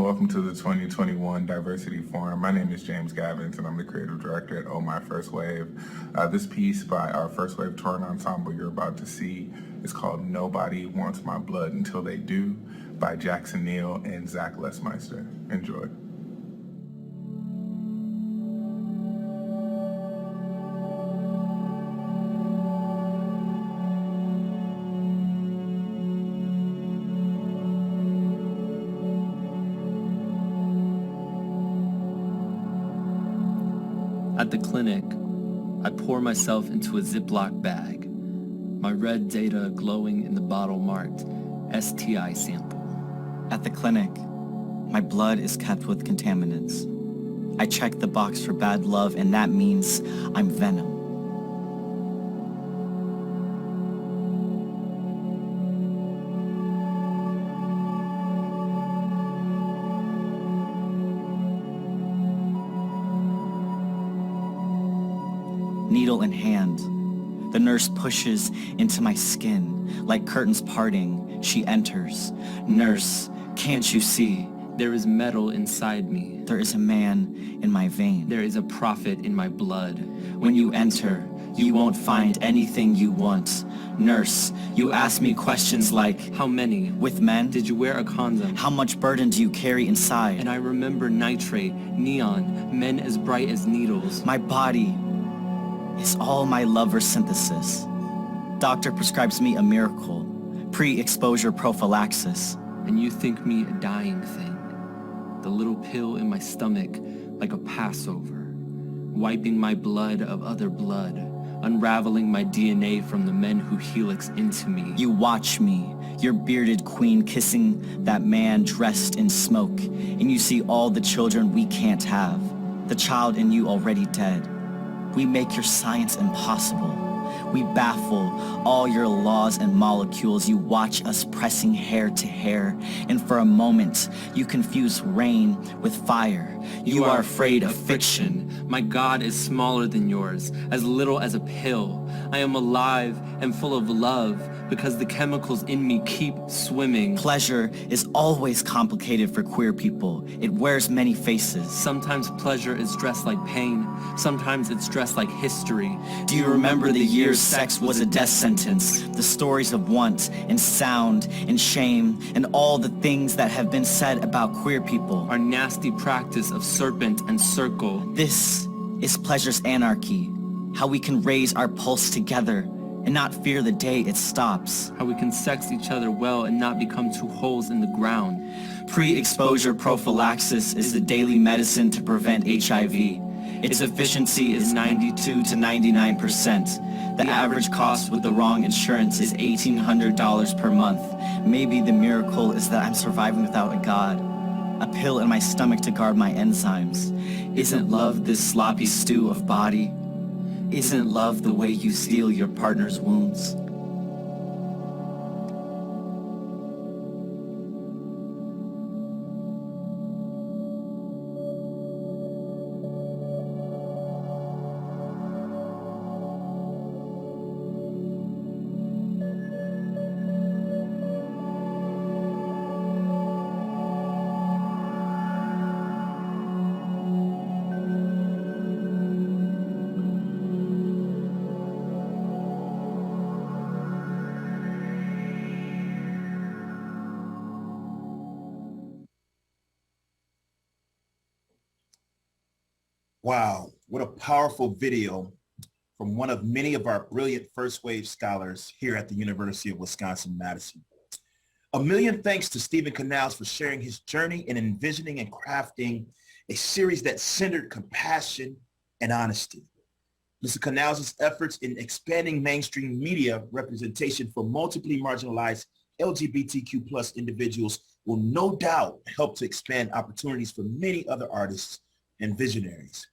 welcome to the 2021 Diversity Forum. My name is James Gavins, and I'm the creative director at Oh My First Wave. This piece by our First Wave touring ensemble you're about to see is called Nobody Wants My Blood Until They Do by Jackson Neal and Zach Lesmeister. Enjoy. At the clinic, I pour myself into a Ziploc bag, my red data glowing in the bottle marked STI sample. At the clinic, my blood is kept with contaminants. I check the box for bad love, and that means I'm venom. Needle in hand, the nurse pushes into my skin. Like curtains parting, she enters. Nurse, can't you see? There is metal inside me. There is a man in my vein. There is a prophet in my blood. When you enter, you won't find anything you want. Nurse, you ask me questions like, How many? With men? Did you wear a condom? How much burden do you carry inside? And I remember nitrate, neon, men as bright as needles. My body is all my lover's synthesis. Doctor prescribes me a miracle, pre-exposure prophylaxis. And you think me a dying thing. The little pill in my stomach like a Passover. Wiping my blood of other blood. Unraveling my DNA from the men who helix into me. You watch me, your bearded queen kissing that man dressed in smoke. And you see all the children we can't have. The child in you already dead. We make your science impossible. We baffle all your laws and molecules. You watch us pressing hair to hair. And for a moment, you confuse rain with fire. You are afraid of fiction. My God is smaller than yours, as little as a pill. I am alive and full of love because the chemicals in me keep swimming. Pleasure is always complicated for queer people. It wears many faces. Sometimes pleasure is dressed like pain. Sometimes it's dressed like history. Do you remember the years sex was a death sentence? The stories of want and sound and shame and all the things that have been said about queer people. Our nasty practice of serpent and circle. This is pleasure's anarchy. How we can raise our pulse together and not fear the day it stops. How we can sex each other well and not become two holes in the ground. Pre-exposure prophylaxis is the daily medicine to prevent HIV. Its efficiency is 92 to 99%. The average cost with the wrong insurance is $1,800 per month. Maybe the miracle is that I'm surviving without a god. A pill in my stomach to guard my enzymes. Isn't love this sloppy stew of body? Isn't love the way you steal your partner's wounds? Wow, what a powerful video from one of many of our brilliant first wave scholars here at the University of Wisconsin-Madison. A million thanks to Stephen Canals for sharing his journey in envisioning and crafting a series that centered compassion and honesty. Mr. Canals' efforts in expanding mainstream media representation for multiply marginalized LGBTQ plus individuals will no doubt help to expand opportunities for many other artists and visionaries.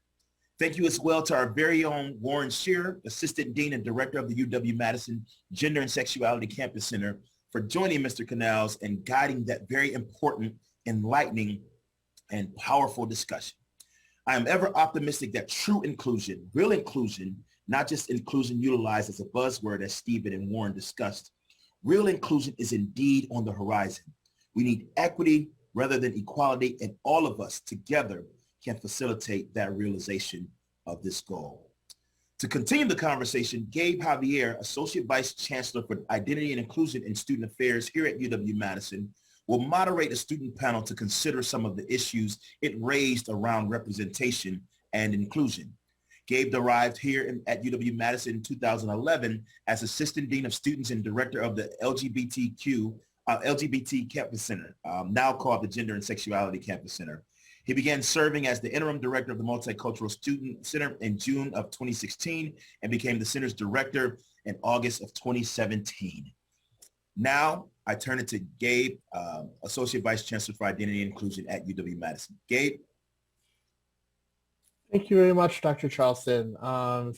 Thank you as well to our very own Warren Shearer, Assistant Dean and Director of the UW-Madison Gender and Sexuality Campus Center, for joining Mr. Canals and guiding that very important, enlightening, and powerful discussion. I am ever optimistic that true inclusion, real inclusion, not just inclusion utilized as a buzzword as Stephen and Warren discussed, real inclusion is indeed on the horizon. We need equity, rather than equality, and all of us together can facilitate that realization of this goal. To continue the conversation, Gabe Javier, Associate Vice Chancellor for Identity and Inclusion in Student Affairs here at UW-Madison, will moderate a student panel to consider some of the issues it raised around representation and inclusion. Gabe arrived here at UW-Madison in 2011 as Assistant Dean of Students and Director of the LGBT Campus Center, now called the Gender and Sexuality Campus Center. He began serving as the interim director of the Multicultural Student Center in June of 2016 and became the center's director in August of 2017. Now, I turn it to Gabe, Associate Vice Chancellor for Identity and Inclusion at UW-Madison. Gabe? Thank you very much, Dr. Charleston.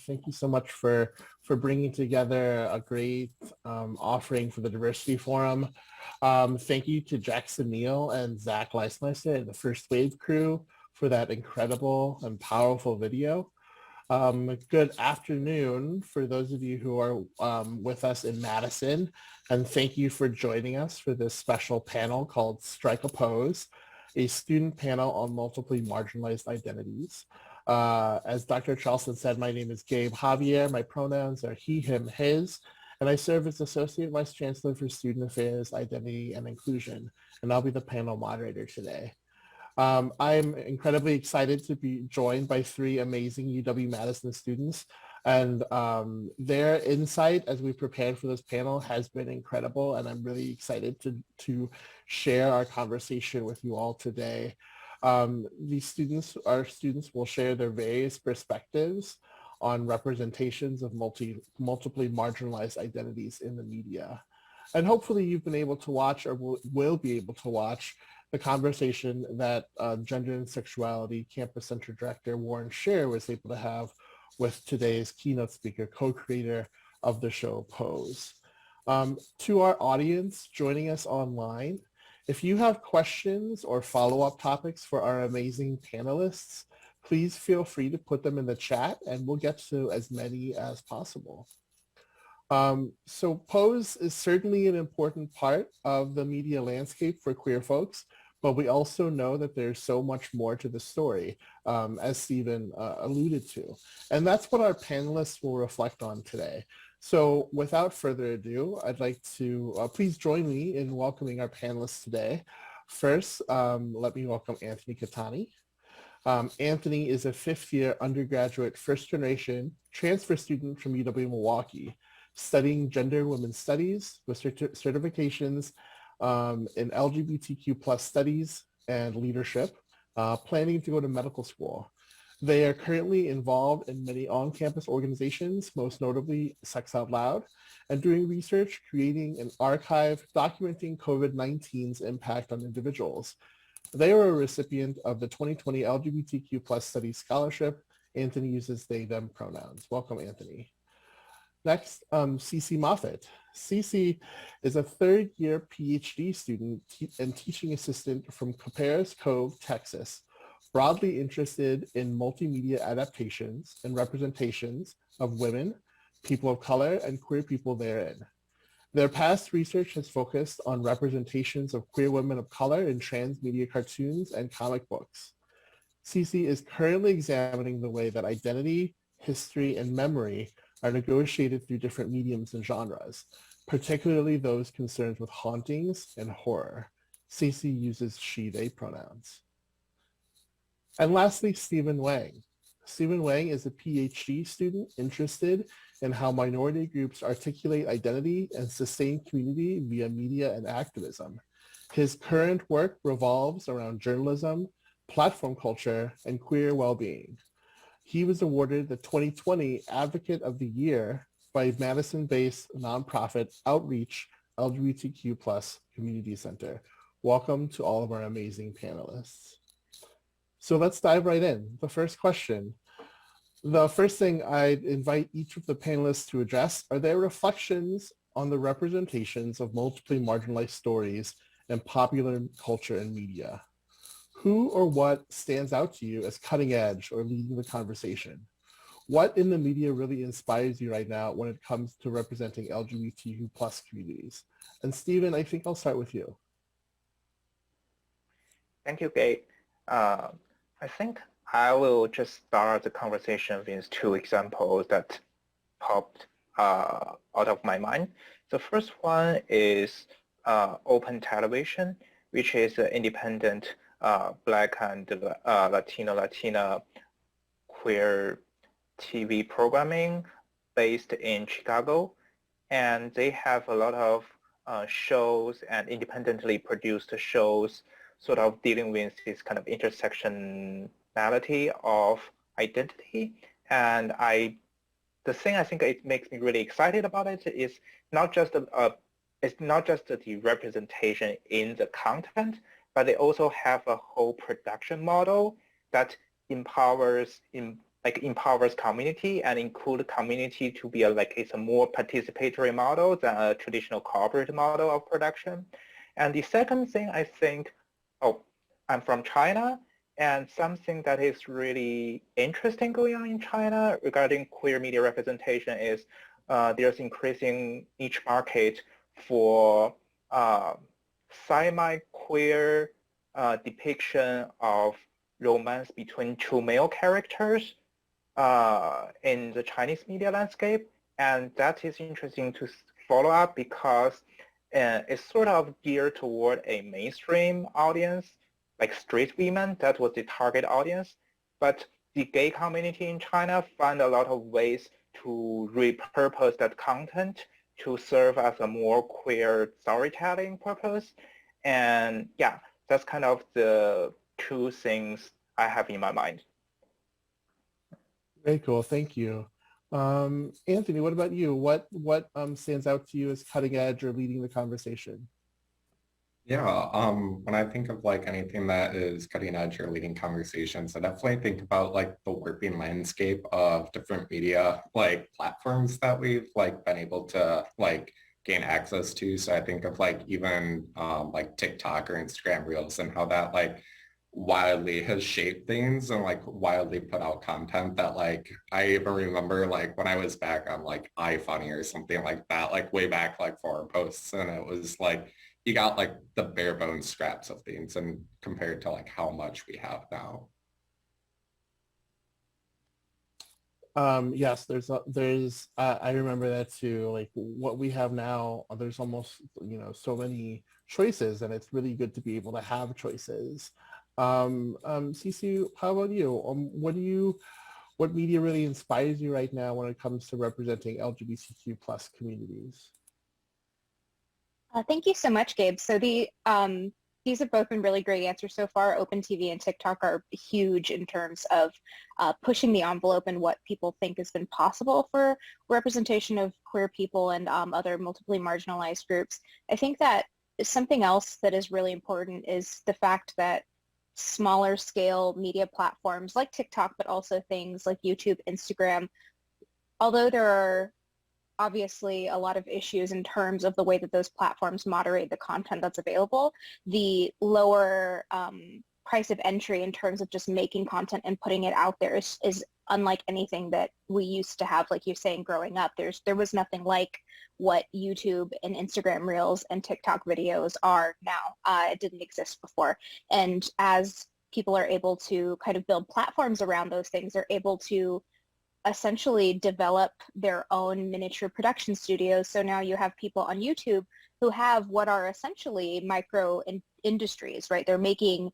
Thank you so much for bringing together a great offering for the Diversity Forum. Thank you to Jackson Neal and Zach Leismeister and the First Wave crew for that incredible and powerful video. Good afternoon for those of you who are with us in Madison, and thank you for joining us for this special panel called Strike a Pose, a student panel on multiply marginalized identities. As Dr. Charleston said, my name is Gabe Javier. My pronouns are he, him, his, and I serve as Associate Vice Chancellor for Student Affairs, Identity, and Inclusion, and I'll be the panel moderator today. I'm incredibly excited to be joined by three amazing UW-Madison students, and their insight as we prepared for this panel has been incredible, and I'm really excited to share our conversation with you all today. These students, our students, will share their various perspectives on representations of multiply marginalized identities in the media. And hopefully you've been able to watch or will be able to watch the conversation that Gender and Sexuality Campus Center Director Warren Scher was able to have with today's keynote speaker, co-creator of the show, Pose. To our audience joining us online, if you have questions or follow-up topics for our amazing panelists, please feel free to put them in the chat and we'll get to as many as possible. So Pose is certainly an important part of the media landscape for queer folks, but we also know that there's so much more to the story, as Stephen alluded to. And that's what our panelists will reflect on today. So without further ado, I'd like to please join me in welcoming our panelists today. First, let me welcome Anthony Catani. Anthony is a fifth-year undergraduate first-generation transfer student from UW-Milwaukee, studying gender and women's studies with certifications in LGBTQ+ studies and leadership, planning to go to medical school. They are currently involved in many on-campus organizations, most notably Sex Out Loud, and doing research, creating an archive documenting COVID-19's impact on individuals. They are a recipient of the 2020 LGBTQ+ Studies Scholarship. Anthony uses they, them pronouns. Welcome, Anthony. Next, Cece Moffitt. Cece is a third-year PhD student and teaching assistant from Caparis Cove, Texas, broadly interested in multimedia adaptations and representations of women, people of color, and queer people therein. Their past research has focused on representations of queer women of color in transmedia cartoons and comic books. Cece is currently examining the way that identity, history, and memory are negotiated through different mediums and genres, particularly those concerned with hauntings and horror. Cece uses she, they pronouns. And lastly, Stephen Wang. Stephen Wang is a PhD student interested in how minority groups articulate identity and sustain community via media and activism. His current work revolves around journalism, platform culture, and queer well-being. He was awarded the 2020 Advocate of the Year by Madison-based nonprofit Outreach LGBTQ+ Community Center. Welcome to all of our amazing panelists. So let's dive right in. The first question. The first thing I'd invite each of the panelists to address are their reflections on the representations of multiply marginalized stories in popular culture and media. Who or what stands out to you as cutting edge or leading the conversation? What in the media really inspires you right now when it comes to representing LGBTQ+ communities? And Stephen, I think I'll start with you. Thank you, Gabe. I think I will just start the conversation with two examples that popped out of my mind. The first one is Open Television, which is an independent Black and Latina queer TV programming based in Chicago. And they have a lot of shows and independently produced shows sort of dealing with this kind of intersectionality of identity. And the thing I think it makes me really excited about it is not just it's not just the representation in the content, but they also have a whole production model that empowers community and include community to be it's a more participatory model than a traditional corporate model of production. And the second thing I think, I'm from China, and something that is really interesting going on in China regarding queer media representation is there's increasing niche market for semi-queer depiction of romance between two male characters in the Chinese media landscape. And that is interesting to follow up because it's sort of geared toward a mainstream audience, like straight women. That was the target audience. But the gay community in China found a lot of ways to repurpose that content to serve as a more queer storytelling purpose. And yeah, that's kind of the two things I have in my mind. Very cool. Thank you. Anthony, what about you? What stands out to you as cutting edge or leading the conversation? Yeah, when I think of like anything that is cutting edge or leading conversations, I definitely think about like the warping landscape of different media like platforms that we've like been able to like gain access to. So I think of like even like TikTok or Instagram Reels and how that like wildly has shaped things and like wildly put out content that like I even remember like when I was back on like iFunny or something like that, like way back like forum posts, and it was like you got like the bare bones scraps of things and compared to like how much we have now. Yes, there's I remember that too. Like what we have now, there's almost so many choices, and it's really good to be able to have choices. Cece, how about you? What media really inspires you right now when it comes to representing LGBTQ plus communities? Thank you so much, Gabe. So these have both been really great answers so far. Open TV and TikTok are huge in terms of pushing the envelope and what people think has been possible for representation of queer people and other multiply marginalized groups. I think that something else that is really important is the fact that smaller scale media platforms like TikTok, but also things like YouTube, Instagram, although there are obviously a lot of issues in terms of the way that those platforms moderate the content that's available, the lower price of entry in terms of just making content and putting it out there is unlike anything that we used to have, like you're saying, growing up. There was nothing like what YouTube and Instagram Reels and TikTok videos are now. It didn't exist before. And as people are able to kind of build platforms around those things, they're able to essentially develop their own miniature production studios. So now you have people on YouTube who have what are essentially micro industries, right? They're making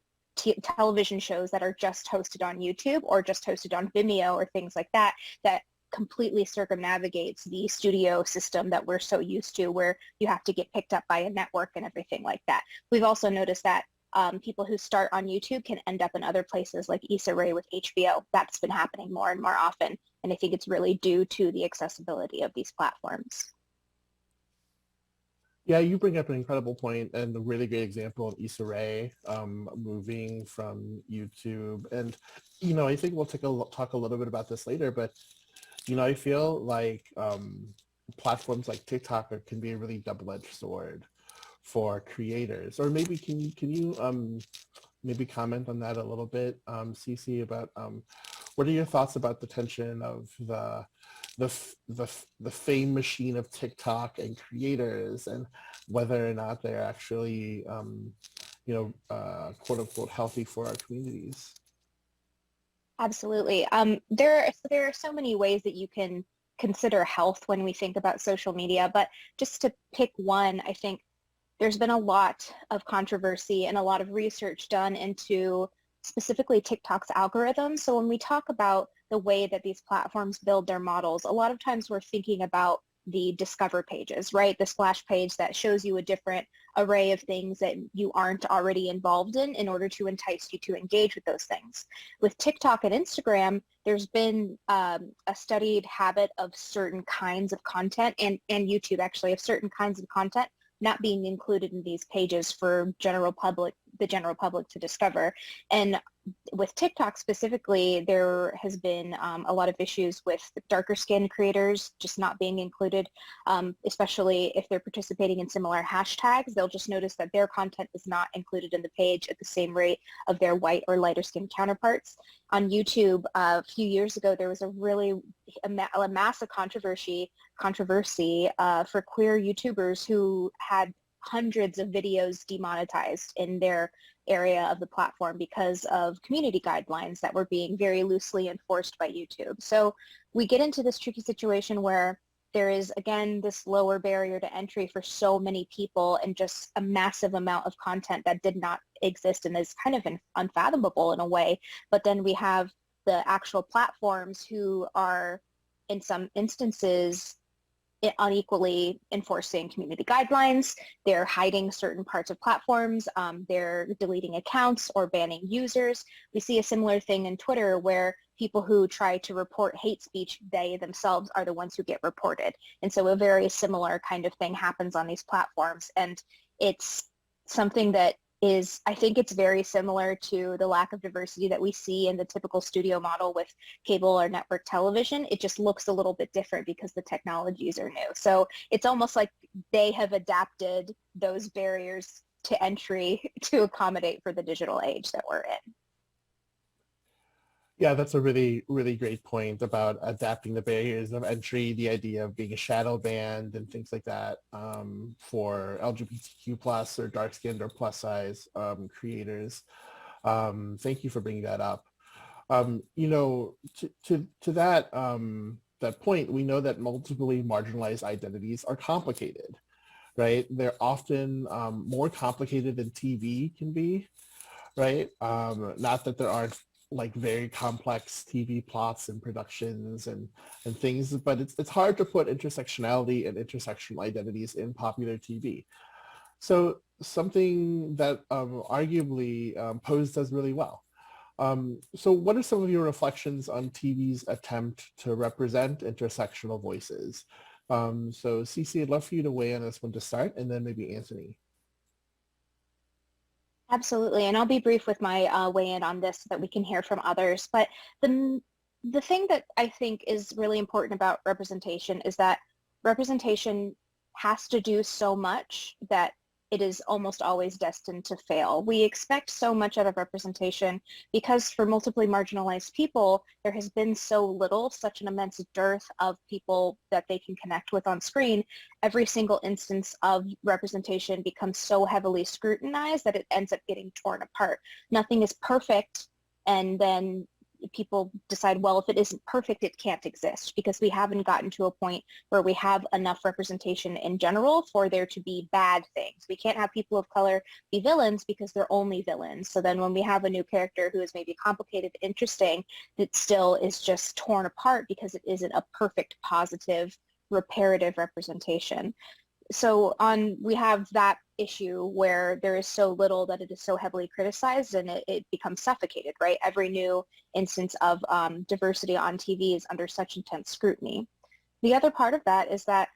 television shows that are just hosted on YouTube or just hosted on Vimeo or things like that, that completely circumnavigates the studio system that we're so used to, where you have to get picked up by a network and everything like that. We've also noticed that people who start on YouTube can end up in other places like Issa Rae with HBO. That's been happening more and more often. And I think it's really due to the accessibility of these platforms. Yeah, you bring up an incredible point and a really great example of Issa Rae moving from YouTube. And, I think we'll talk a little bit about this later, but, I feel like platforms like TikTok can be a really double-edged sword for creators. Or maybe can you maybe comment on that a little bit, Cece, about what are your thoughts about the tension of the fame machine of TikTok and creators, and whether or not they're actually quote unquote healthy for our communities? Absolutely. There are so many ways that you can consider health when we think about social media, but just to pick one, I think there's been a lot of controversy and a lot of research done into specifically TikTok's algorithm. So when we talk about the way that these platforms build their models, a lot of times we're thinking about the discover pages, right? The splash page that shows you a different array of things that you aren't already involved in order to entice you to engage with those things. With TikTok and Instagram, there's been a studied habit of certain kinds of content, and YouTube actually, of certain kinds of content not being included in these pages for the general public to discover. And with TikTok specifically, there has been a lot of issues with darker skinned creators just not being included, especially if they're participating in similar hashtags. They'll just notice that their content is not included in the page at the same rate of their white or lighter skinned counterparts. On YouTube, a few years ago, there was a massive controversy for queer YouTubers who had hundreds of videos demonetized in their area of the platform because of community guidelines that were being very loosely enforced by YouTube. So we get into this tricky situation where there is, again, this lower barrier to entry for so many people and just a massive amount of content that did not exist and is kind of unfathomable in a way. But then we have the actual platforms who are, in some instances, unequally enforcing community guidelines. They're hiding certain parts of platforms. They're deleting accounts or banning users. We see a similar thing in Twitter where people who try to report hate speech, they themselves are the ones who get reported. And so a very similar kind of thing happens on these platforms. And it's something that is, I think it's very similar to the lack of diversity that we see in the typical studio model with cable or network television. It just looks a little bit different because the technologies are new. So it's almost like they have adapted those barriers to entry to accommodate for the digital age that we're in. Yeah, that's a really, really great point about adapting the barriers of entry, the idea of being a shadow banned and things like that for LGBTQ plus or dark skinned or plus size creators. Thank you for bringing that up. To that point, we know that multiply marginalized identities are complicated, right? They're often more complicated than TV can be, right? Not that there aren't like very complex TV plots and productions and things, but it's hard to put intersectionality and intersectional identities in popular TV. So something that arguably Pose does really well. So what are some of your reflections on TV's attempt to represent intersectional voices? So Cece, I'd love for you to weigh in on this one to start, and then maybe Anthony. Absolutely, and I'll be brief with my weigh-in on this so that we can hear from others. But the thing that I think is really important about representation is that representation has to do so much that it is almost always destined to fail. We expect so much out of representation because for multiply marginalized people, there has been so little, such an immense dearth of people that they can connect with on screen. Every single instance of representation becomes so heavily scrutinized that it ends up getting torn apart. Nothing is perfect, and then people decide, well, if it isn't perfect, it can't exist, because we haven't gotten to a point where we have enough representation in general for there to be bad things. We can't have people of color be villains because they're only villains. So then when we have a new character who is maybe complicated, interesting, it still is just torn apart because it isn't a perfect, positive, reparative representation. So we have that issue where there is so little that it is so heavily criticized and it becomes suffocated, right? Every new instance of diversity on TV is under such intense scrutiny. The other part of that is that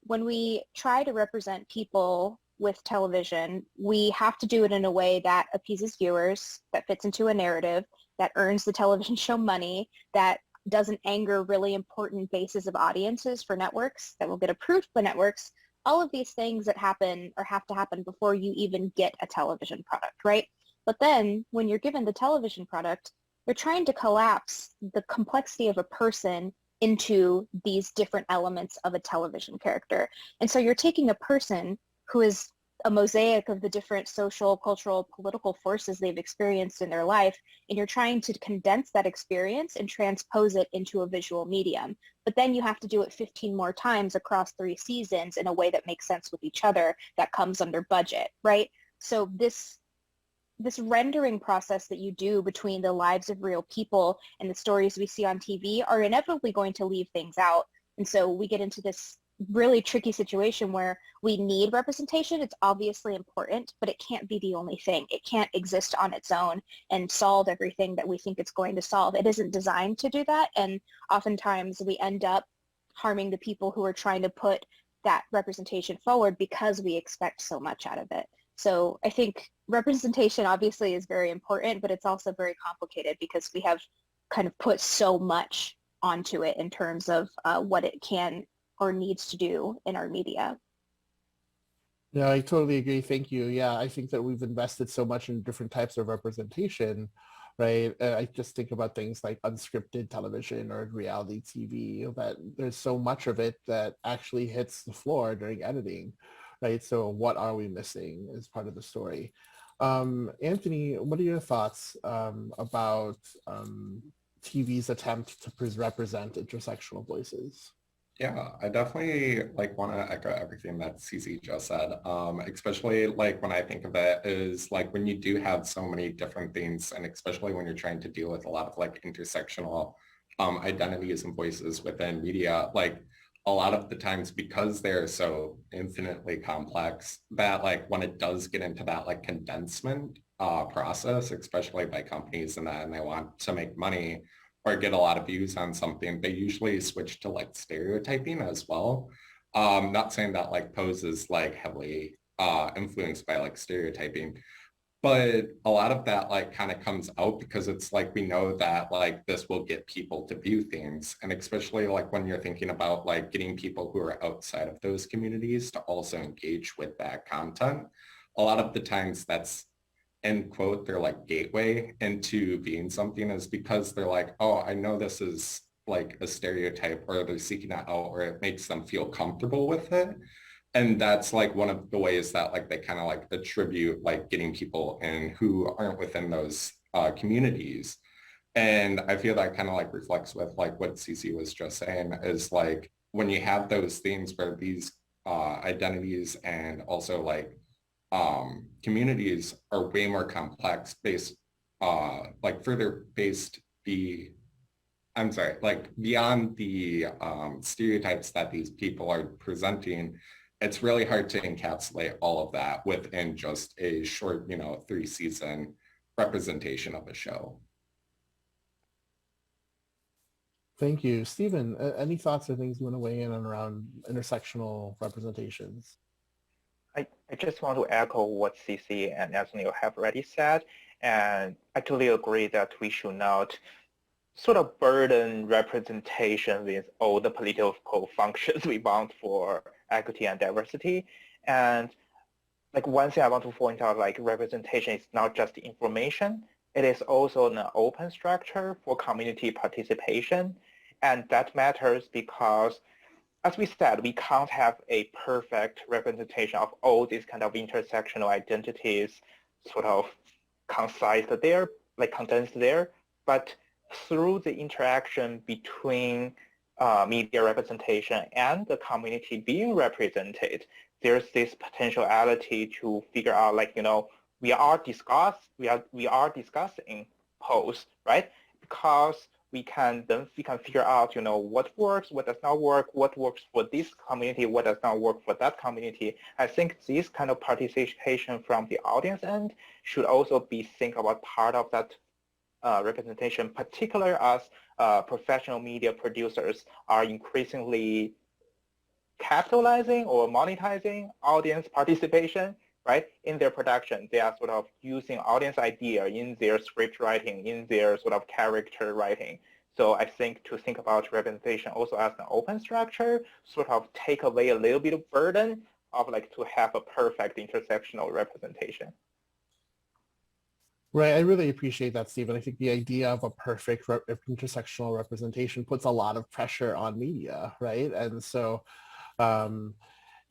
when we try to represent people with television, we have to do it in a way that appeases viewers, that fits into a narrative, that earns the television show money, that doesn't anger really important bases of audiences for networks, that will get approved by networks. All of these things that happen or have to happen before you even get a television product, right? But then when you're given the television product, you're trying to collapse the complexity of a person into these different elements of a television character. And so you're taking a person who is a mosaic of the different social, cultural, political forces they've experienced in their life, and you're trying to condense that experience and transpose it into a visual medium. But then you have to do it 15 more times across 3 seasons in a way that makes sense with each other, that comes under budget, right? So this rendering process that you do between the lives of real people and the stories we see on TV are inevitably going to leave things out. And so we get into this really tricky situation where we need representation. It's obviously important, but it can't be the only thing. It can't exist on its own and solve everything that we think it's going to solve. It isn't designed to do that. And oftentimes we end up harming the people who are trying to put that representation forward because we expect so much out of it. So I think representation obviously is very important, but it's also very complicated because we have kind of put so much onto it in terms of what it can or needs to do in our media. Yeah, I totally agree. Thank you. Yeah, I think that we've invested so much in different types of representation, right? I just think about things like unscripted television or reality TV, that there's so much of it that actually hits the floor during editing, right? So what are we missing as part of the story? Anthony, what are your thoughts about TV's attempt to represent intersectional voices? Yeah, I definitely like want to echo everything that Cece just said, especially like when I think of it is like when you do have so many different things, and especially when you're trying to deal with a lot of like intersectional identities and voices within media, like a lot of the times because they're so infinitely complex that like when it does get into that like condensement process, especially by companies and that, and they want to make money or get a lot of views on something, they usually switch to like stereotyping as well. Not saying that like Pose is like heavily influenced by like stereotyping, but a lot of that like kind of comes out because it's like we know that like this will get people to view things, and especially like when you're thinking about like getting people who are outside of those communities to also engage with that content, a lot of the times that's, end quote, their like gateway into being something is because they're like, oh, I know this is like a stereotype, or they're seeking it out, or it makes them feel comfortable with it. And that's like one of the ways that like they kind of like attribute like getting people in who aren't within those communities. And I feel that kind of like reflects with like what Cece was just saying, is like when you have those things where these identities and also like communities are way more complex based, like further based like beyond the stereotypes that these people are presenting, it's really hard to encapsulate all of that within just a short, 3-season representation of a show. Thank you. Stephen, any thoughts or things you want to weigh in on around intersectional representations? I just want to echo what Cece and Anthony have already said, and I totally agree that we should not sort of burden representation with all the political functions we want for equity and diversity. And like one thing I want to point out, like representation is not just information, it is also an open structure for community participation. And that matters because, as we said, we can't have a perfect representation of all these kind of intersectional identities sort of concised there, like condensed there. But through the interaction between media representation and the community being represented, there's this potentiality to figure out, like, we are discussing Pose, right? Because we can figure out, what works, what does not work, what works for this community, what does not work for that community. I think this kind of participation from the audience end should also be think about part of that representation, particularly as professional media producers are increasingly capitalizing or monetizing audience participation, right? In their production, they are sort of using audience idea in their script writing, in their sort of character writing. So I think to think about representation also as an open structure, sort of take away a little bit of burden of like to have a perfect intersectional representation. Right, I really appreciate that, Stephen. I think the idea of a perfect intersectional representation puts a lot of pressure on media, right? And so,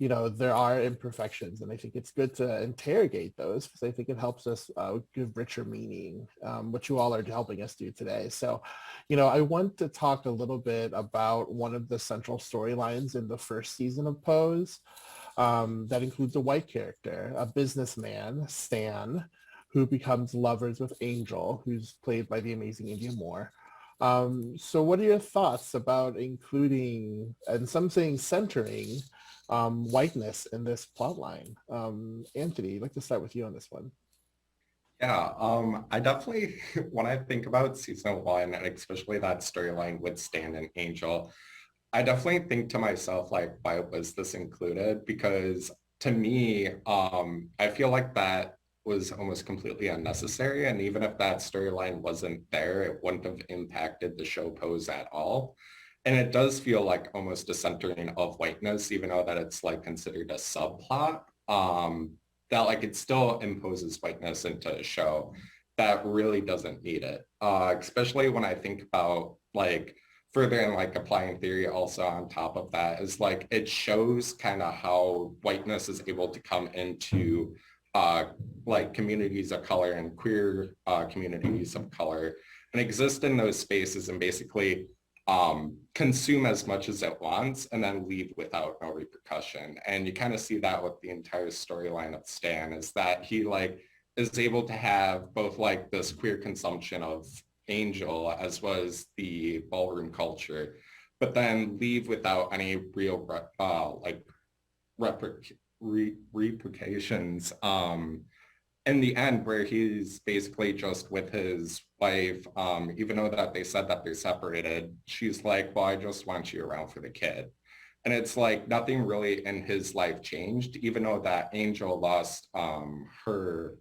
there are imperfections, and I think it's good to interrogate those because I think it helps us give richer meaning, which you all are helping us do today. So, I want to talk a little bit about one of the central storylines in the first season of Pose. That includes a white character, a businessman, Stan, who becomes lovers with Angel, who's played by the amazing India Moore. So what are your thoughts about including, and some saying centering, whiteness in this plot line? Anthony, I'd like to start with you on this one. Yeah, I definitely, when I think about season 1, and especially that storyline with Stan and Angel, I definitely think to myself, like, why was this included? Because to me, I feel like that was almost completely unnecessary. And even if that storyline wasn't there, it wouldn't have impacted the show Pose at all. And it does feel like almost a centering of whiteness, even though that it's like considered a subplot, that like it still imposes whiteness into a show that really doesn't need it. Especially when I think about like further in like applying theory also on top of that is like it shows kind of how whiteness is able to come into like communities of color and queer communities of color and exist in those spaces and basically consume as much as it wants and then leave without no repercussion. And you kind of see that with the entire storyline of Stan is that he like is able to have both like this queer consumption of Angel as well as the ballroom culture, but then leave without any real like repercussions in the end, where he's basically just with his wife, even though that they said that they're separated, she's like, well, I just want you around for the kid. And it's like nothing really in his life changed, even though that Angel lost her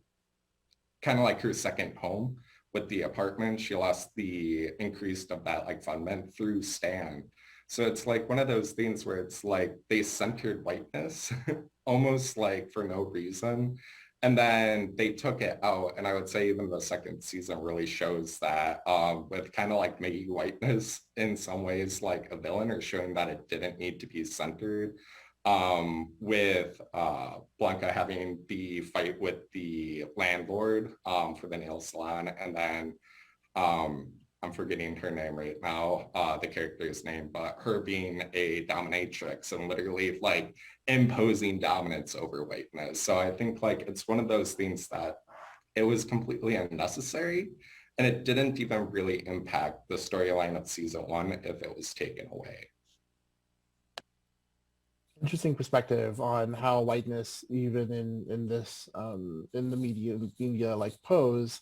kind of like her second home with the apartment. She lost the increase of that like fundament through Stan. So it's like one of those things where it's like they centered whiteness almost like for no reason. And then they took it out. And I would say even the second season really shows that with kind of like making whiteness in some ways like a villain or showing that it didn't need to be centered. With Blanca having the fight with the landlord for the nail salon. And then I'm forgetting her name right now, the character's name, but her being a dominatrix and literally like imposing dominance over whiteness. So I think like it's one of those things that it was completely unnecessary and it didn't even really impact the storyline of season 1 if it was taken away. Interesting perspective on how whiteness, even in this in the media like Pose,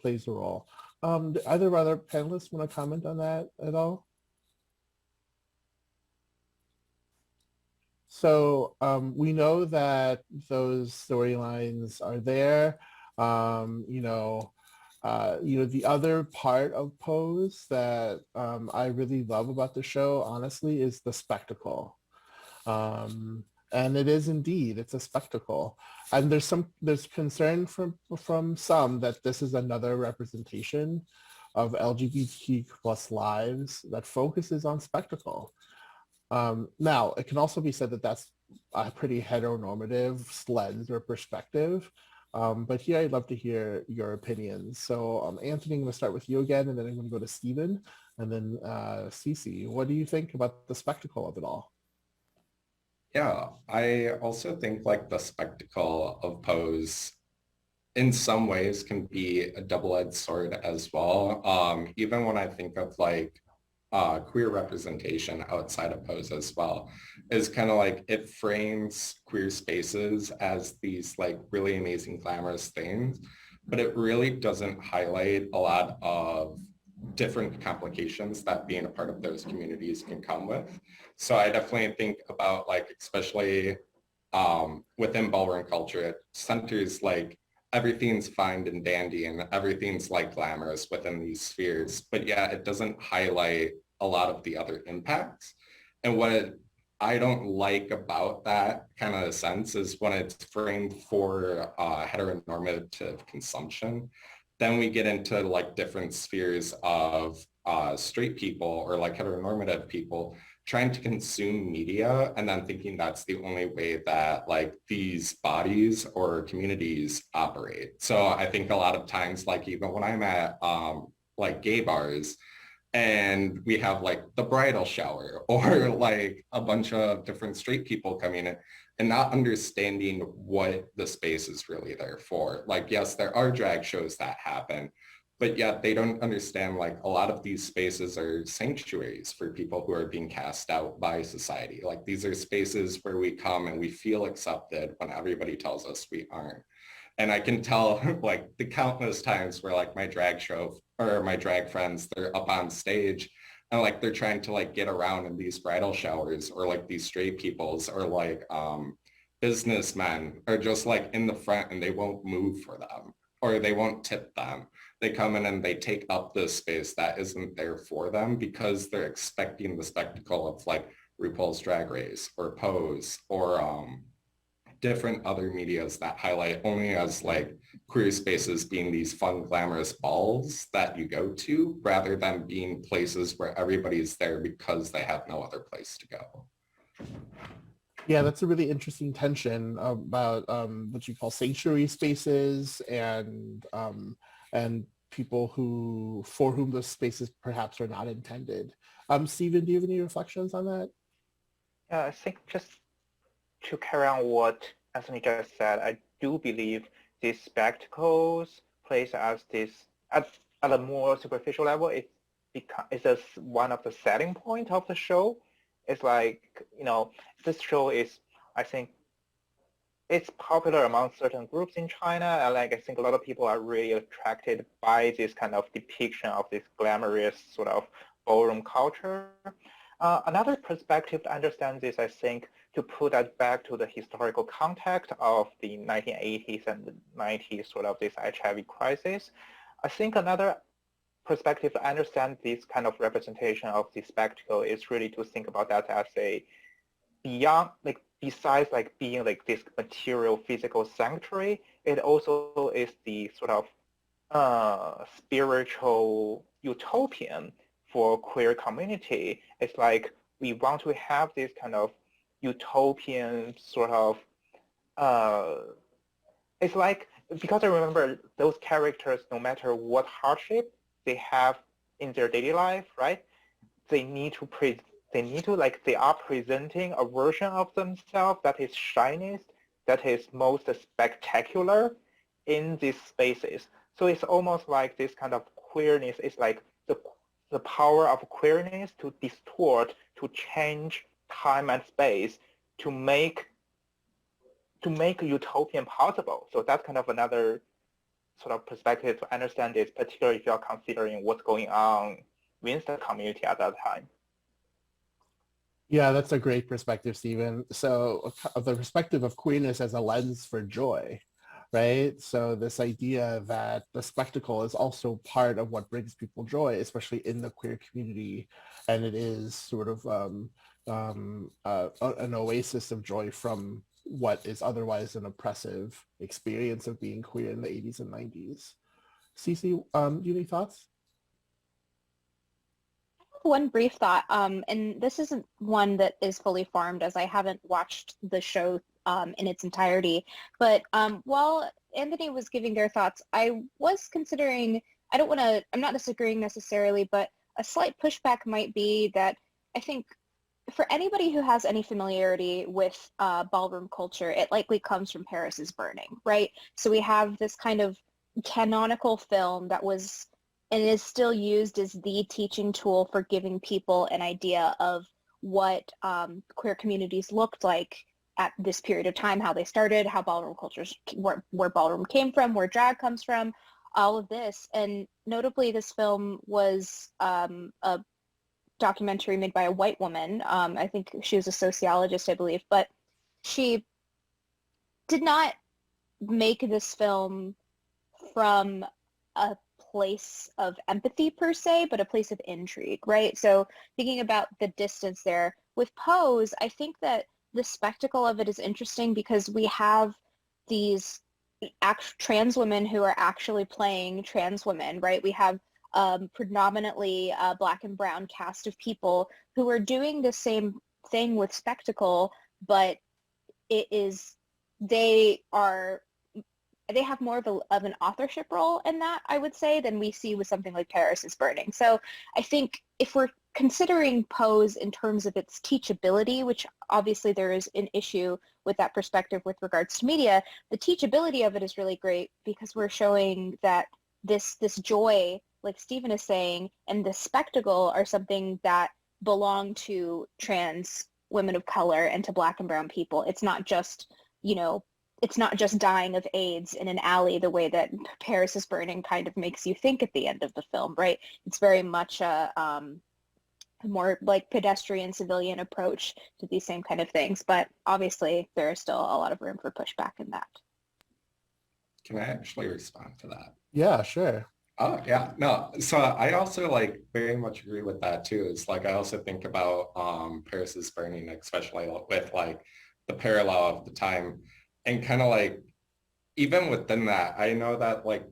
plays a role. Do either other panelists want to comment on that at all? So we know that those storylines are there. The other part of Pose that I really love about the show, honestly, is the spectacle. And it is indeed, it's a spectacle. And there's concern from some that this is another representation of LGBTQ plus lives that focuses on spectacle. Now, it can also be said that that's a pretty heteronormative lens or perspective. But here I'd love to hear your opinions. So Anthony, I'm going to start with you again, and then I'm going to go to Stephen, and then Cece. What do you think about the spectacle of it all? Yeah, I also think like the spectacle of Pose in some ways can be a double-edged sword as well. Even when I think of like queer representation outside of Pose as well, is kind of like it frames queer spaces as these like really amazing glamorous things, but it really doesn't highlight a lot of different complications that being a part of those communities can come with. So I definitely think about like, especially within ballroom culture, it centers like everything's fine and dandy and everything's like glamorous within these spheres, but yeah, it doesn't highlight a lot of the other impacts. And what I don't like about that kind of sense is when it's framed for heteronormative consumption, then we get into like different spheres of straight people or like heteronormative people trying to consume media and then thinking that's the only way that like these bodies or communities operate. So I think a lot of times, like even when I'm at like gay bars and we have like the bridal shower or like a bunch of different straight people coming in and not understanding what the space is really there for. Like, yes, there are drag shows that happen, but yet they don't understand like a lot of these spaces are sanctuaries for people who are being cast out by society. Like these are spaces where we come and we feel accepted when everybody tells us we aren't. And I can tell like the countless times where like my drag show or my drag friends, they're up on stage and like they're trying to like get around in these bridal showers or like these straight peoples or like businessmen are just like in the front and they won't move for them or they won't tip them. They come in and they take up this space that isn't there for them because they're expecting the spectacle of like RuPaul's Drag Race or Pose or different other medias that highlight only as like queer spaces being these fun, glamorous balls that you go to rather than being places where everybody's there because they have no other place to go. Yeah, that's a really interesting tension about what you call sanctuary spaces and people for whom those spaces perhaps are not intended. Stephen, do you have any reflections on that? Yeah, I think just to carry on what Anthony just said, I do believe these spectacles place as this at a more superficial level. It's one of the selling point of the show. It's like, you know, this show is, I think, it's popular among certain groups in China, and like I think a lot of people are really attracted by this kind of depiction of this glamorous sort of ballroom culture. Another perspective to understand this, I think, to put that back to the historical context of the 1980s and the 90s, sort of this HIV crisis, I think another perspective to understand this kind of representation of the spectacle is really to think about that as a beyond, like besides like being like this material physical sanctuary, it also is the sort of spiritual utopian for queer community. It's like we want to have this kind of utopian sort of, it's like, because I remember those characters, no matter what hardship they have in their daily life, right? They are presenting a version of themselves that is shiniest, that is most spectacular in these spaces. So it's almost like this kind of queerness is like the power of queerness to distort, to change time and space, to make utopian possible. So that's kind of another sort of perspective to understand this, particularly if you're considering what's going on with the community at that time. Yeah, that's a great perspective, Stephen. So the perspective of queerness as a lens for joy, right? So this idea that the spectacle is also part of what brings people joy, especially in the queer community. And it is sort of an oasis of joy from what is otherwise an oppressive experience of being queer in the 80s and 90s. Cece, do you have any thoughts? One brief thought, and this isn't one that is fully formed as I haven't watched the show in its entirety, but while Anthony was giving their thoughts, I was considering, I'm not disagreeing necessarily, but a slight pushback might be that I think for anybody who has any familiarity with ballroom culture, it likely comes from Paris is Burning, right? So we have this kind of canonical film that was and is still used as the teaching tool for giving people an idea of what queer communities looked like at this period of time, how they started, how ballroom cultures, where ballroom came from, where drag comes from, all of this. And notably, this film was a documentary made by a white woman. I think she was a sociologist, I believe, but she did not make this film from a place of empathy per se, but a place of intrigue, right? So thinking about the distance there. With Pose, I think that the spectacle of it is interesting because we have these trans women who are actually playing trans women, right? We have predominantly Black and brown cast of people who are doing the same thing with Spectacle, but they have more of an authorship role in that, I would say, than we see with something like Paris is Burning. So I think if we're considering Pose in terms of its teachability, which obviously there is an issue with that perspective with regards to media, the teachability of it is really great because we're showing that this joy, like Stephen is saying, and this spectacle are something that belong to trans women of color and to Black and brown people. It's not just, it's not just dying of AIDS in an alley the way that Paris is Burning kind of makes you think at the end of the film, right? It's very much a more like pedestrian civilian approach to these same kind of things. But obviously there is still a lot of room for pushback in that. Can I actually respond to that? Yeah, sure. Oh yeah, no. So I also like very much agree with that too. It's like I also think about Paris is Burning, especially with like the parallel of the time, and kind of like even within that, I know that like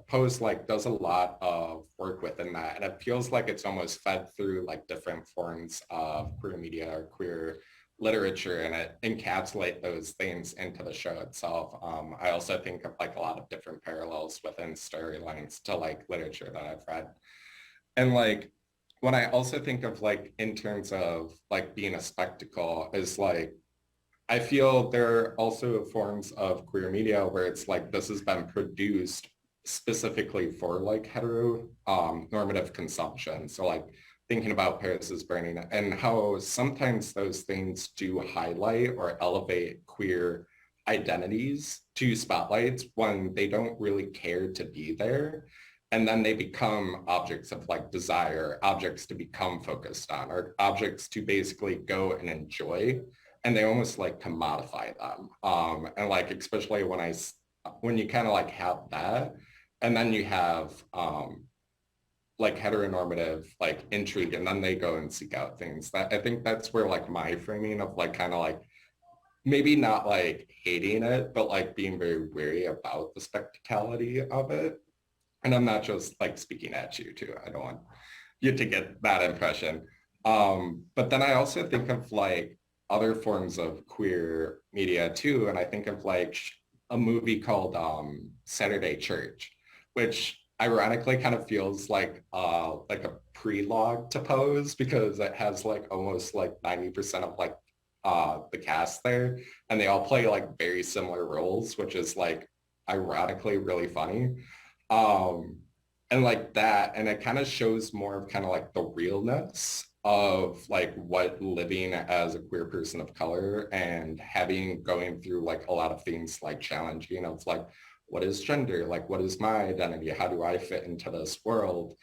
Pose like does a lot of work within that, and it feels like it's almost fed through like different forms of queer media or queer literature, and it encapsulate those things into the show itself. I also think of like a lot of different parallels within storylines to like literature that I've read. And like when I also think of like in terms of like being a spectacle is like, I feel there are also forms of queer media where it's like this has been produced specifically for like normative consumption. So like thinking about Paris is Burning and how sometimes those things do highlight or elevate queer identities to spotlights when they don't really care to be there. And then they become objects of like desire, objects to become focused on, or objects to basically go and enjoy. And they almost like commodify them. And like, especially when you kind of like have that, and then you have like heteronormative like intrigue, and then they go and seek out things that I think that's where like my framing of like kind of like maybe not like hating it, but like being very wary about the spectrality of it. And I'm not just like speaking at you too. I don't want you to get that impression. But then I also think of like other forms of queer media too. And I think of like a movie called Saturday Church, which ironically kind of feels like a prelogue to Pose because it has like almost like 90% of like the cast there, and they all play like very similar roles, which is like ironically really funny. And like that, and it kind of shows more of kind of like the realness of like what living as a queer person of color and going through like a lot of things like challenging of like, what is gender? Like, what is my identity? How do I fit into this world?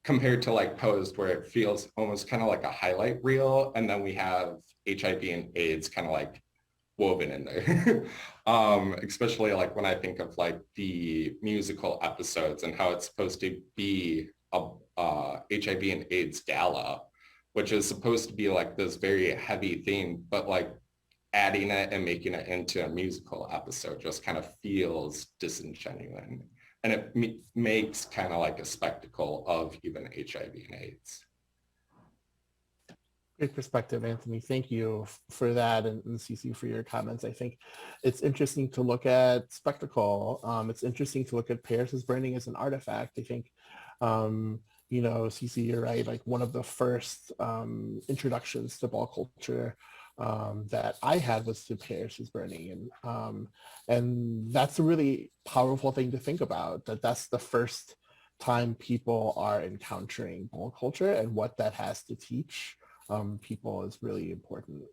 Compared to like Posed, where it feels almost kind of like a highlight reel. And then we have HIV and AIDS kind of like woven in there. Especially like when I think of like the musical episodes and how it's supposed to be a HIV and AIDS gala, which is supposed to be like this very heavy thing, but like adding it and making it into a musical episode just kind of feels disingenuous. And it makes kind of like a spectacle of even HIV and AIDS. Great perspective, Anthony. Thank you for that, and Cece for your comments. I think it's interesting to look at spectacle. It's interesting to look at Paris is Burning as an artifact. I think, Cece, you're right. Like one of the first introductions to ball culture that I had was to Paris is Burning, and that's a really powerful thing to think about. That's the first time people are encountering ball culture, and what that has to teach people is really important.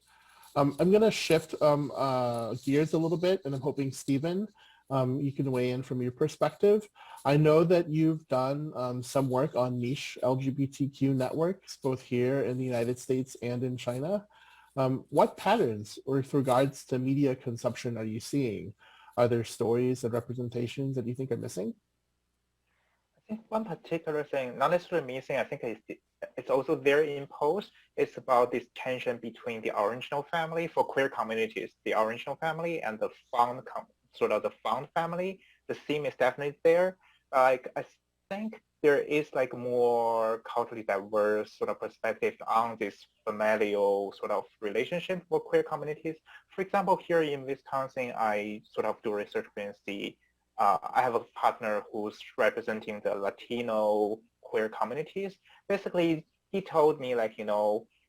I'm going to shift gears a little bit, and I'm hoping Stephen, you can weigh in from your perspective. I know that you've done some work on niche LGBTQ networks, both here in the United States and in China. What patterns with regards to media consumption are you seeing? Are there stories and representations that you think are missing? I think one particular thing, not necessarily missing, I think it's also very imposed. It's about this tension between the original family for queer communities, the original family and the found family. The theme is definitely there. Like I think there is like more culturally diverse sort of perspective on this familial sort of relationship for queer communities. For example, here in Wisconsin, I sort of do research with I have a partner who's representing the Latino queer communities. Basically, he told me like,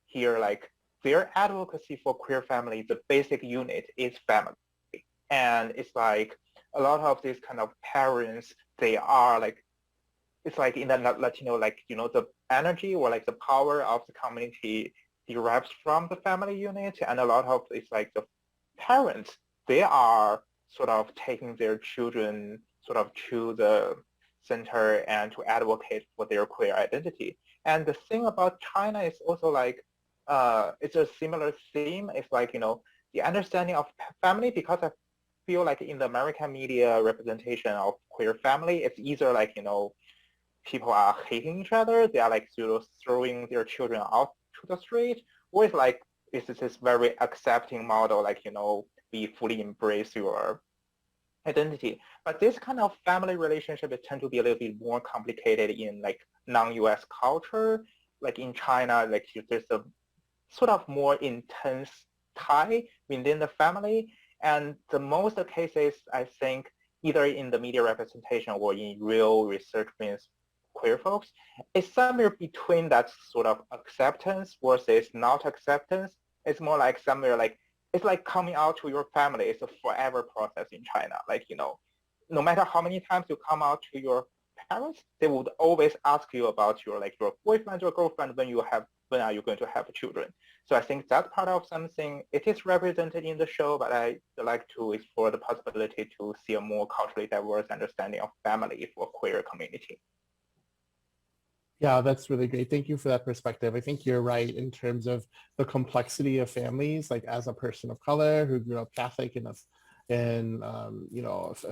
here like their advocacy for queer family, the basic unit is family. And it's like a lot of these kind of parents, they are like, it's like in the Latino, like, the energy or like the power of the community derives from the family unit. And a lot of it's like the parents, they are sort of taking their children sort of to the center and to advocate for their queer identity. And the thing about China is also like, it's a similar theme. It's like, the understanding of family, because I feel like in the American media representation of queer family, it's either like, people are hating each other, they are like throwing their children out to the street, or it's like, it's this very accepting model, like, we fully embrace your identity. But this kind of family relationship, it tend to be a little bit more complicated in like non-US culture. Like in China, like there's a sort of more intense tie within the family. And the most cases, I think, either in the media representation or in real research with queer folks, is somewhere between that sort of acceptance versus not acceptance. It's more like somewhere like, it's like coming out to your family. It's a forever process in China. Like, no matter how many times you come out to your parents, they would always ask you about your boyfriend or girlfriend when are you going to have children. So I think that's part of something, it is represented in the show, but I like to explore the possibility to see a more culturally diverse understanding of family for queer community. Yeah, that's really great. Thank you for that perspective. I think you're right in terms of the complexity of families. Like as a person of color who grew up Catholic in a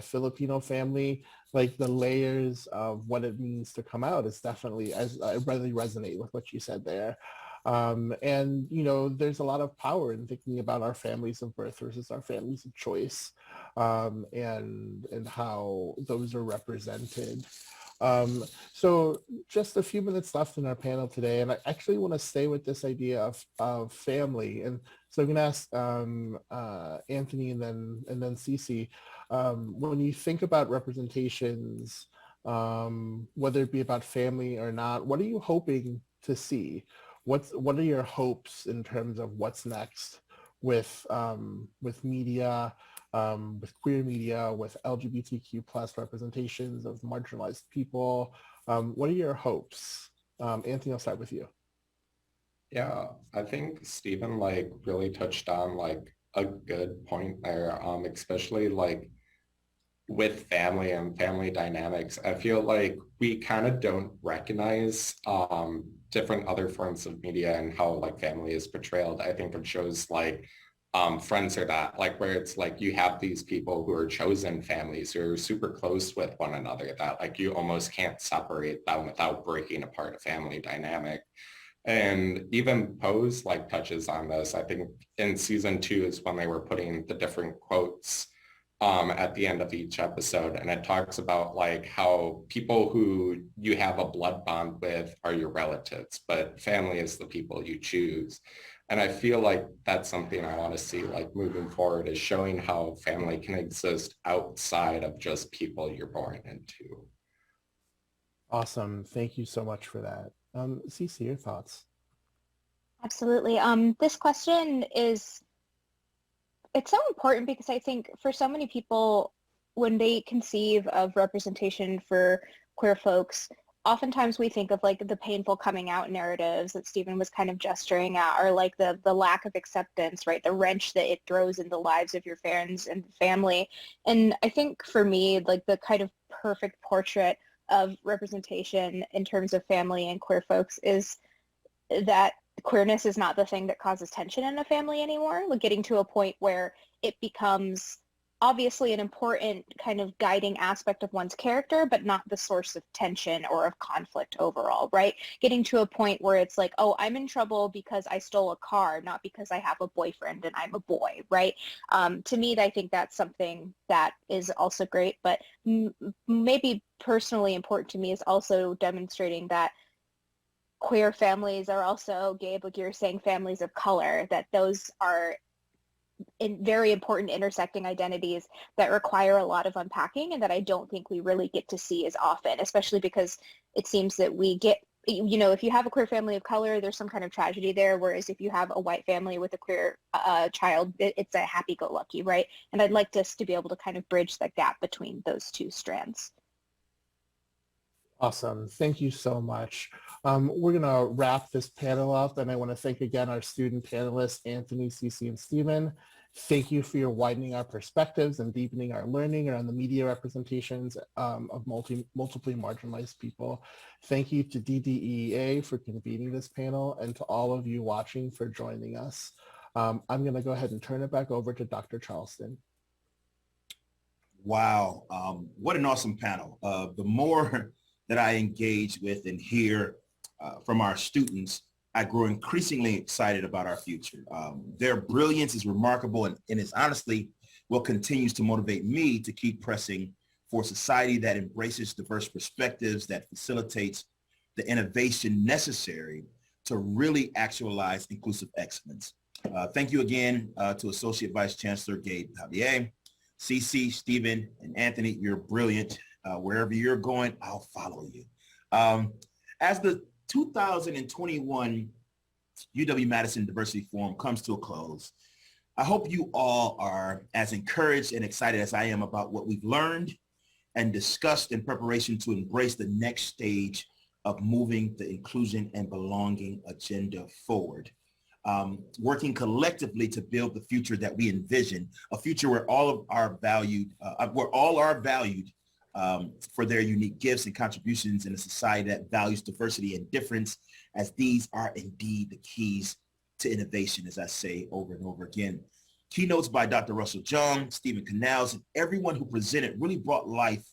Filipino family, like the layers of what it means to come out is definitely, as I really resonate with what you said there. And there's a lot of power in thinking about our families of birth versus our families of choice, and how those are represented. So just a few minutes left in our panel today, and I actually want to stay with this idea of family. And so I'm going to ask Anthony and then Cece, when you think about representations, whether it be about family or not, what are you hoping to see? What are your hopes in terms of what's next with media? With queer media, with LGBTQ plus representations of marginalized people. What are your hopes? Anthony, I'll start with you. Yeah, I think Stephen really touched on a good point there, especially with family and family dynamics. I feel like we kind of don't recognize different other forms of media and how family is portrayed. I think of shows like Friends or that, where it's you have these people who are chosen families who are super close with one another that you almost can't separate them without breaking apart a family dynamic. And even Pose touches on this. I think in season 2 is when they were putting the different quotes at the end of each episode, and it talks about how people who you have a blood bond with are your relatives, but family is the people you choose. And I feel like that's something I want to see moving forward, is showing how family can exist outside of just people you're born into. Awesome. Thank you so much for that. Cece, your thoughts? Absolutely. This question it's so important because I think for so many people, when they conceive of representation for queer folks, oftentimes we think of the painful coming out narratives that Stephen was kind of gesturing at, or the lack of acceptance, right? The wrench that it throws in the lives of your friends and family. And I think for me, the kind of perfect portrait of representation in terms of family and queer folks is that queerness is not the thing that causes tension in a family anymore. Getting to a point where it becomes obviously an important kind of guiding aspect of one's character, but not the source of tension or of conflict overall, right? Getting to a point where it's like, oh, I'm in trouble because I stole a car, not because I have a boyfriend and I'm a boy, right? To me, I think that's something that is also great, but maybe personally important to me is also demonstrating that queer families are also, Gabe, like you were saying, families of color, that those are very important intersecting identities that require a lot of unpacking and that I don't think we really get to see as often, especially because it seems that we get, you know, if you have a queer family of color, there's some kind of tragedy there, whereas if you have a white family with a queer child, it's a happy-go-lucky, right? And I'd like us to be able to kind of bridge the gap between those two strands. Awesome. Thank you so much. We're going to wrap this panel up, and I want to thank again our student panelists, Anthony, Cece, and Stephen. Thank you for your widening our perspectives and deepening our learning around the media representations of multiply marginalized people. Thank you to DDEA for convening this panel, and to all of you watching for joining us. I'm going to go ahead and turn it back over to Dr. Charleston. Wow, what an awesome panel. The more that I engage with and hear from our students, I grow increasingly excited about our future. Their brilliance is remarkable and is honestly what continues to motivate me to keep pressing for a society that embraces diverse perspectives, that facilitates the innovation necessary to really actualize inclusive excellence. Thank you again to Associate Vice Chancellor Gabe Javier, Cece, Stephen, and Anthony. You're brilliant. Wherever you're going, I'll follow you. As the 2021 UW-Madison Diversity Forum comes to a close, I hope you all are as encouraged and excited as I am about what we've learned and discussed in preparation to embrace the next stage of moving the inclusion and belonging agenda forward. Working collectively to build the future that we envision, a future where all are valued for their unique gifts and contributions in a society that values diversity and difference, as these are indeed the keys to innovation, as I say over and over again. Keynotes by Dr. Russell Jung, Stephen Canals, and everyone who presented really brought life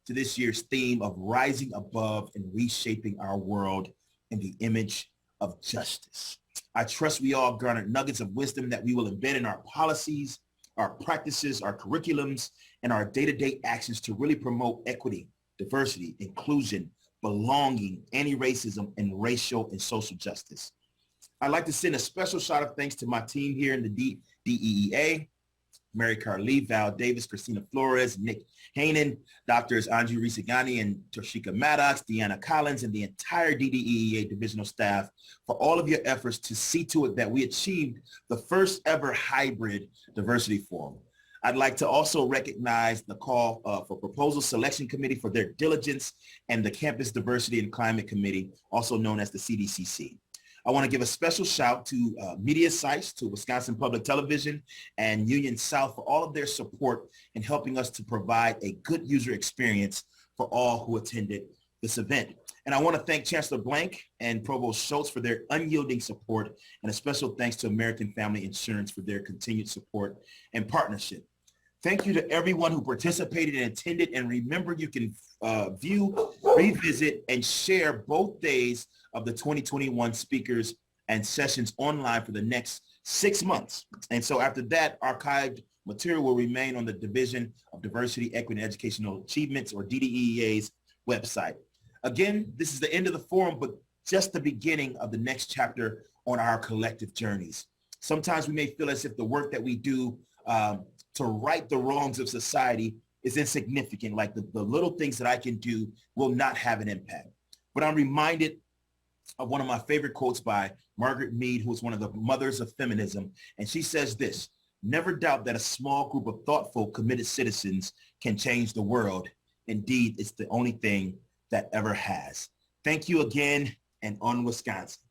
to this year's theme of rising above and reshaping our world in the image of justice. I trust we all garnered nuggets of wisdom that we will embed in our policies, our practices, our curriculums, and our day-to-day actions to really promote equity, diversity, inclusion, belonging, anti-racism, and racial and social justice. I'd like to send a special shout of thanks to my team here in the DEEA, Mary Carly, Val Davis, Christina Flores, Nick Hanen, Doctors Anju Risagani and Toshika Maddox, Deanna Collins, and the entire DDEA divisional staff for all of your efforts to see to it that we achieved the first ever hybrid diversity forum. I'd like to also recognize the call for Proposal Selection Committee for their diligence, and the Campus Diversity and Climate Committee, also known as the CDCC. I want to give a special shout to media sites, to Wisconsin Public Television and Union South for all of their support in helping us to provide a good user experience for all who attended this event. And I want to thank Chancellor Blank and Provost Schultz for their unyielding support, and a special thanks to American Family Insurance for their continued support and partnership. Thank you to everyone who participated and attended, and remember you can view, revisit, and share both days of the 2021 speakers and sessions online for the next 6 months. And so after that, archived material will remain on the Division of Diversity, Equity, and Educational Achievements, or DDEA's website. Again, this is the end of the forum, but just the beginning of the next chapter on our collective journeys. Sometimes we may feel as if the work that we do to right the wrongs of society is insignificant, like the little things that I can do will not have an impact. But I'm reminded of one of my favorite quotes by Margaret Mead, who is one of the mothers of feminism. And she says this: never doubt that a small group of thoughtful, committed citizens can change the world. Indeed, it's the only thing that ever has. Thank you again, and on Wisconsin.